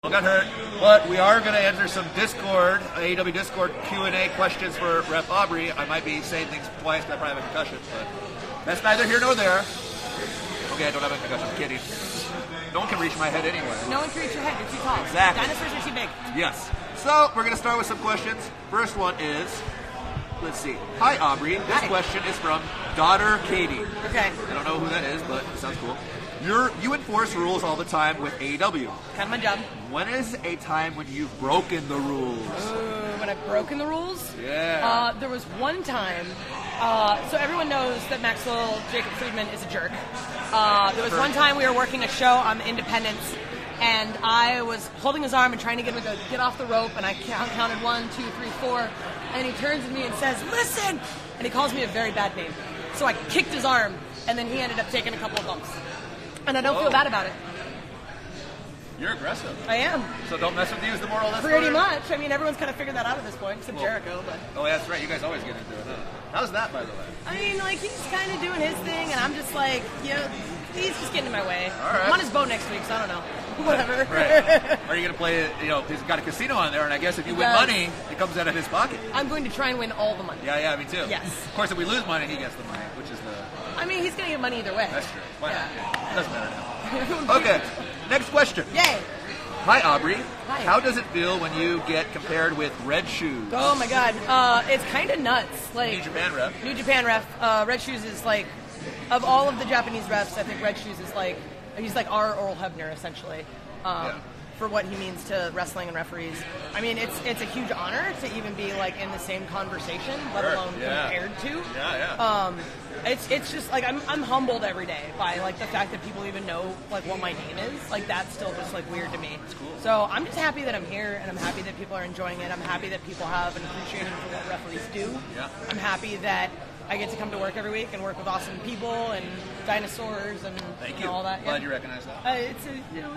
Got hurt, but we are going to answer some Discord, AEW Discord Q&A questions for Rep Aubrey. I might be saying things twice because I probably have a concussion, but that's neither here nor there. Okay, I don't have a concussion. I'm kidding. No one can reach my head anyway. No one can reach your head. You're too tall. Exactly. Dinosaurs are too big. Yes. So we're going to start with some questions. First one is, let's see. Hi, Aubrey. This question is from Daughter Katie. Okay. I don't know who that is, but it sounds cool. You enforce rules all the time with AEW. Kind of my job. When is a time when you've broken the rules? When I've broken the rules? Yeah. There was one time, so everyone knows that Maxwell Jacob Friedman is a jerk. There was one time we were working a show on the Independence, and I was holding his arm and trying to get him to get off the rope, and I counted 1, 2, 3, 4, and he turns to me and says, "Listen!" And he calls me a very bad name. So I kicked his arm, and then he ended up taking a couple of bumps. And I don't feel bad about it. You're aggressive. I am. So don't mess with you is the moral of this story? Pretty much. I mean, everyone's kind of figured that out at this point, except Jericho. But oh, that's right. You guys always get into it, huh? How's that, by the way? I mean, like, he's kind of doing his thing, and I'm just like, you know, he's just getting in my way. All right. I'm on his boat next week, so I don't know. Whatever. Right. Are you going to play, he's got a casino on there, and I guess if you win money, it comes out of his pocket. I'm going to try and win all the money. Yeah, me too. Yes. Of course, if we lose money, he gets the money, which is the... I mean, he's going to get money either way. That's true. Why not? It doesn't matter now. Yeah. Okay, next question. Yay. Hi, Aubrey. Hi. How does it feel when you get compared with Red Shoes? Oh, my God. It's kind of nuts. Like, New Japan rep. New Japan ref. Red Shoes is like, of all of the Japanese refs, I think Red Shoes is like, he's like our Earl Hebner, essentially. For what he means to wrestling and referees. I mean, it's a huge honor to even be like in the same conversation, let alone compared to. It's just like I'm humbled every day by like the fact that people even know like what my name is. Like that's still just like weird to me. It's cool. So I'm just happy that I'm here, and I'm happy that people are enjoying it. I'm happy that people have an appreciation for what referees do. Yeah. I'm happy that I get to come to work every week and work with awesome people and dinosaurs and all that. Glad you recognize that.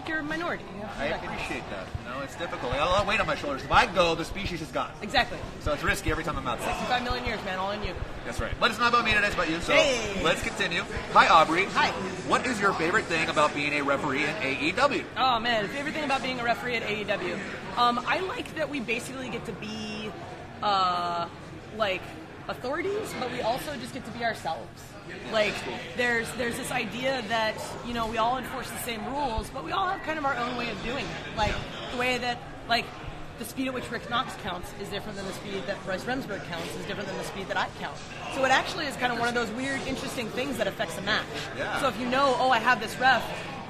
You're a minority. I appreciate that. It's difficult. I got a lot of weight on my shoulders. If I go, the species is gone. Exactly. So it's risky every time I'm out there. 65 million years, man, all in you. That's right. But it's not about me today, it's about you. So let's continue. Hi, Aubrey. Hi. What is your favorite thing about being a referee in AEW? Oh, man. Favorite thing about being a referee at AEW? I like that we basically get to be, like, authorities, but we also just get to be ourselves. Like, there's this idea that, we all enforce the same rules, but we all have kind of our own way of doing it. Like, the way that, like, the speed at which Rick Knox counts is different than the speed that Bryce Remsburg counts is different than the speed that I count. So it actually is kind of one of those weird, interesting things that affects a match. Yeah. So if you know, I have this ref,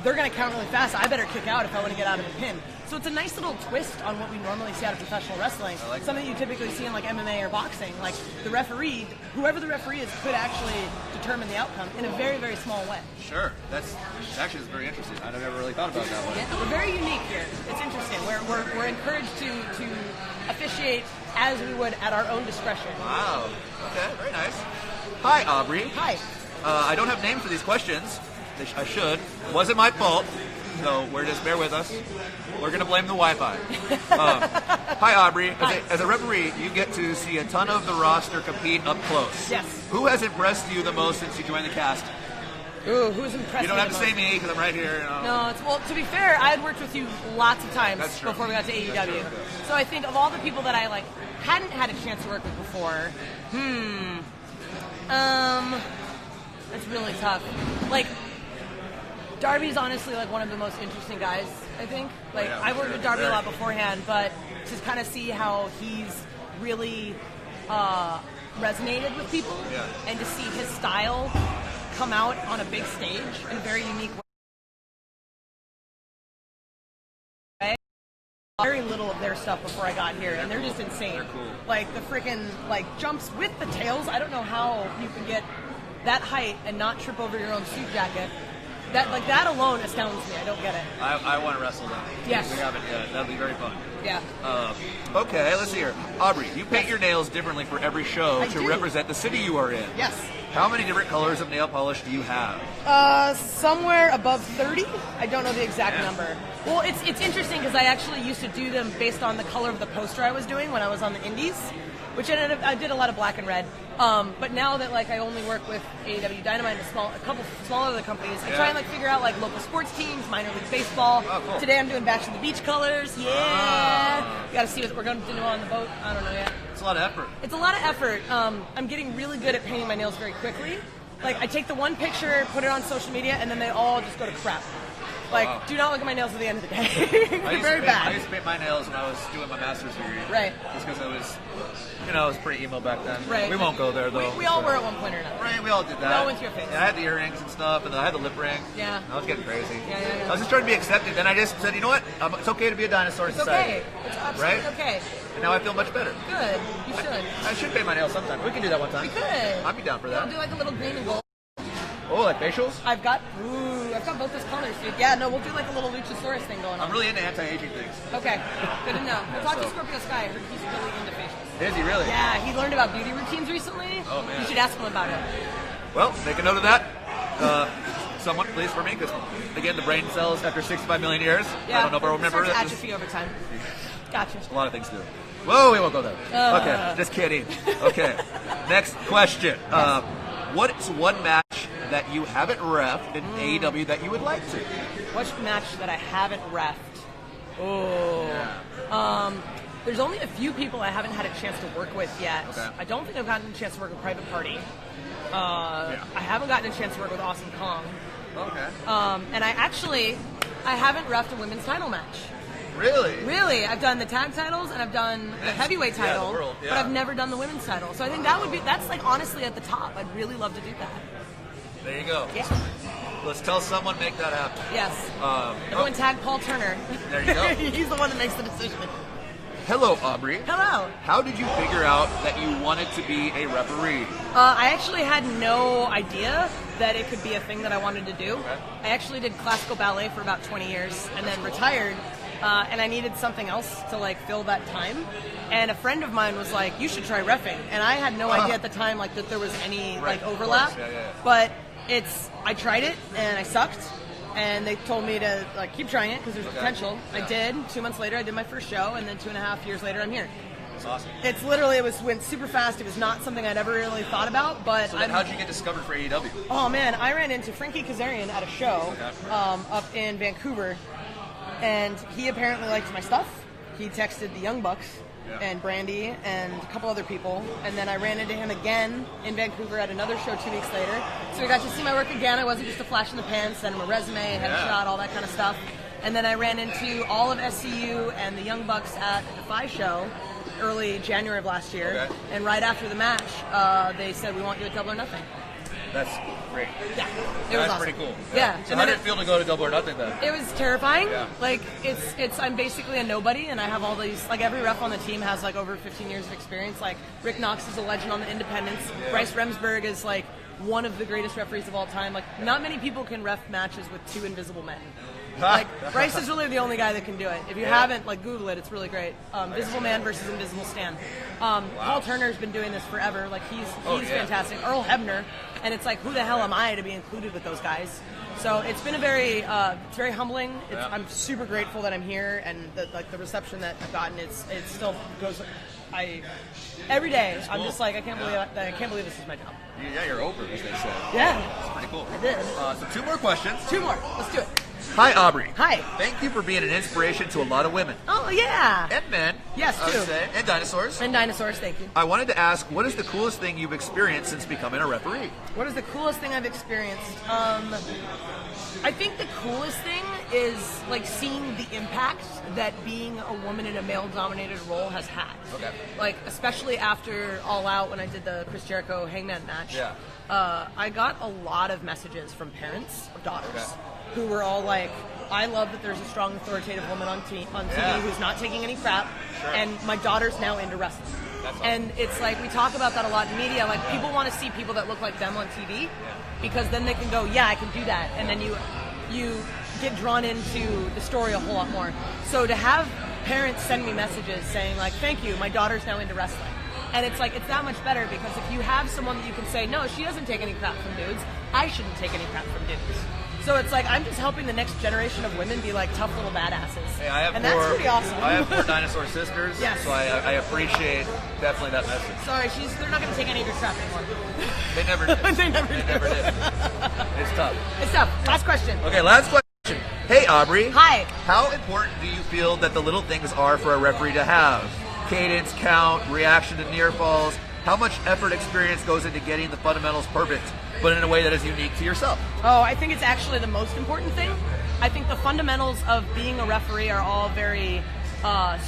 they're going to count really fast, I better kick out if I want to get out of the pin. So it's a nice little twist on what we normally see out of professional wrestling. Like something you typically see in like MMA or boxing. Like the referee, whoever the referee is, could actually determine the outcome in a very, very small way. Sure. That's very interesting. I've never really thought about it that way. Yeah, we're very unique here. It's interesting. We're encouraged to officiate as we would at our own discretion. Wow. Okay, very nice. Hi, Aubrey. Hi. I don't have names for these questions. I should. Wasn't my fault. So just bear with us. We're going to blame the Wi-Fi. Hi, Aubrey. Hi. As a referee, you get to see a ton of the roster compete up close. Yes. Who has impressed you the most since you joined the cast? Ooh, who's impressed You don't me have to say me because I'm right here. No, well, to be fair, I had worked with you lots of times before we got to AEW. So I think of all the people that I like hadn't had a chance to work with before, that's really tough. Like, Darby's honestly like one of the most interesting guys, I think. Like, I worked with Darby a lot beforehand, but to kind of see how he's really resonated with people and to see his style come out on a big stage in a very unique way. Very little of their stuff before I got here, and they're just insane. They're cool. Like the freaking jumps with the tails. I don't know how you can get that height and not trip over your own suit jacket. That alone astounds me. I don't get it. I want to wrestle them. Yes. We haven't yet. That'll be very fun. Yeah. Okay, let's see here. Aubrey, you paint your nails differently for every show to represent the city you are in. Yes. How many different colors of nail polish do you have? Somewhere above 30. I don't know the exact number. Well, it's interesting because I actually used to do them based on the color of the poster I was doing when I was on the indies. which I did a lot of black and red. But now that like I only work with AEW Dynamite and a couple small other companies, I try and like figure out like local sports teams, minor league baseball. Oh, cool. Today I'm doing Bash to the Beach colors. Yeah, got to see what we're going to do on the boat. I don't know yet. It's a lot of effort. It's a lot of effort. I'm getting really good at painting my nails very quickly. Like I take the one picture, put it on social media, and then they all just go to crap. Like, wow. Do not look at my nails at the end of the day. They're very bad. I used to paint my nails when I was doing my master's degree. Right. Just because I was, I was pretty emo back then. Right. We won't go there, though. We all were at one point or another. Right, we all did that. We all went through a phase. Yeah, I had the earrings and stuff, and then I had the lip ring. Yeah. I was getting crazy. Yeah. I was just trying to be accepted, and I just said, you know what? It's okay to be a dinosaur in It's society. okay. It's absolutely Right? okay. And now I feel much better. Good. You should. I should paint my nails sometime. We can do that one time. We could. I'd be down for that. We'll do like a little green and gold. Oh, like facials? I've got both those colors, dude. Yeah, no, we'll do like a little Luchasaurus thing going on. I'm really into anti-aging things. Okay, good to know. We'll talk to Scorpio Sky. I heard he's really into facials. Is he really? Yeah, he learned about beauty routines recently. Oh, man. You should ask him about it. Well, make a note of that. Someone, please, for me, because, again, the brain cells after 65 million years. Yeah, I don't know if I remember it. that. Atrophy over time. Gotcha. A lot of things do. Whoa, we won't go there. Okay, just kidding. Okay, next question. Yes. What's one match that you haven't reffed in AEW that you would like to? Which match that I haven't reffed? There's only a few people I haven't had a chance to work with yet. Okay. I don't think I've gotten a chance to work with Private Party. I haven't gotten a chance to work with Awesome Kong. Okay. And I haven't reffed a women's title match. Really? Really, I've done the tag titles and I've done the heavyweight title, the world, but I've never done the women's title. So I think that's like honestly at the top. I'd really love to do that. There you go. Yeah. Let's tell someone make that happen. Yes. Everyone tag Paul Turner. There you go. He's the one that makes the decision. Hello, Aubrey. Hello. How did you figure out that you wanted to be a referee? I actually had no idea that it could be a thing that I wanted to do. Okay. I actually did classical ballet for about 20 years and then retired. And I needed something else to like fill that time. And a friend of mine was like, "You should try reffing." And I had no idea at the time like that there was any like overlap. Yeah. But I tried it and I sucked. And they told me to like keep trying it because there's potential. Yeah. I did. 2 months later, I did my first show, and then 2.5 years later, I'm here. That's awesome. It's literally went super fast. It was not something I'd ever really thought about, but So then how'd you get discovered for AEW? Oh man, I ran into Frankie Kazarian at a show up in Vancouver, and he apparently liked my stuff. He texted the Young Bucks and Brandy and a couple other people, and then I ran into him again in Vancouver at another show 2 weeks later. So we got to see my work again. I wasn't just a flash in the pan, sent him a resume, headshot, all that kind of stuff. And then I ran into all of SCU and the Young Bucks at the Phi show early January of last year. Okay. And right after the match, they said, "We want you at Double or Nothing." That's great. Yeah, it was That's awesome. pretty cool. Yeah. So And how then did it feel to go to Double or Nothing then? It was terrifying. Yeah. Like I'm basically a nobody, and I have all these. Like every ref on the team has like over 15 years of experience. Like Rick Knox is a legend on the independents. Yeah. Bryce Remsburg is like one of the greatest referees of all time. Like not many people can ref matches with 2 invisible men. Like Bryce is really the only guy that can do it. If you haven't, like Google it. It's really great. Visible Man versus Invisible Stan. Paul Turner's been doing this forever. Like he's fantastic. Earl Hebner, and it's like who the hell am I to be included with those guys? So it's been it's very humbling. I'm super grateful that I'm here, and the reception that I've gotten. It still goes. Every day I'm just like I can't believe this is my job. Yeah, you're over, as they say. Yeah, It's pretty cool. I did. So 2 more questions. 2 more. Let's do it. Hi, Aubrey. Hi. Thank you for being an inspiration to a lot of women. Oh yeah. And men. Yes, I would too. say. And dinosaurs. And dinosaurs. Thank you. I wanted to ask, what is the coolest thing you've experienced since becoming a referee? What is the coolest thing I've experienced? I think the coolest thing is like seeing the impact that being a woman in a male-dominated role has had. Okay. Like especially after All Out when I did the Chris Jericho Hangman match. Yeah. I got a lot of messages from parents of daughters who were all like, "I love that there's a strong, authoritative woman on TV who's not taking any crap, and my daughter's now into wrestling." That's awesome. And it's like we talk about that a lot in media. Like people want to see people that look like them on TV because then they can go, "Yeah, I can do that," and then you get drawn into the story a whole lot more. So to have parents send me messages saying like, "Thank you, my daughter's now into wrestling." And it's like, it's that much better because if you have someone that you can say, "No, she doesn't take any crap from dudes, I shouldn't take any crap from dudes." So it's like I'm just helping the next generation of women be like tough little badasses. Hey, I have and four, that's pretty awesome. I have 4 dinosaur sisters, Yes. so I appreciate definitely that message. Sorry, they're not going to take any of your crap anymore. They never did. They never did. It's tough. It's tough. Last question. Okay, last question. Hey, Aubrey. Hi. How important do you feel that the little things are for a referee to have? Cadence, count, reaction to near falls. How much effort, experience goes into getting the fundamentals perfect, but in a way that is unique to yourself? Oh, I think it's actually the most important thing. I think the fundamentals of being a referee are all very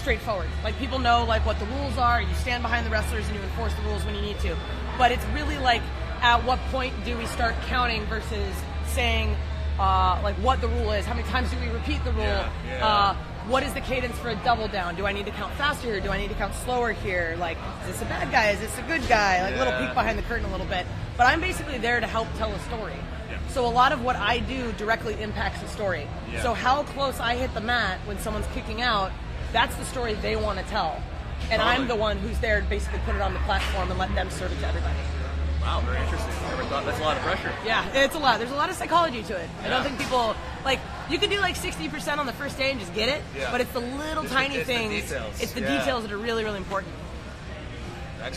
straightforward. Like, people know like what the rules are. You stand behind the wrestlers and you enforce the rules when you need to. But it's really like, at what point do we start counting versus saying like what the rule is? How many times do we repeat the rule? What is the cadence for a double down? Do I need to count faster here? Do I need to count slower here? Like, is this a bad guy? Is this a good guy? Like, a little peek behind the curtain a little bit. But I'm basically there to help tell a story. Yeah. So a lot of what I do directly impacts the story. Yeah. So how close I hit the mat when someone's kicking out, that's the story they want to tell. And I'm the one who's there to basically put it on the platform and let them serve it to everybody. Wow, very interesting. I never thought that's a lot of pressure. Yeah, it's a lot. There's a lot of psychology to it. I don't think people, like, you could do like 60% on the first day and just get it, but it's the little tiny things. The details. It's the details that are really, really important.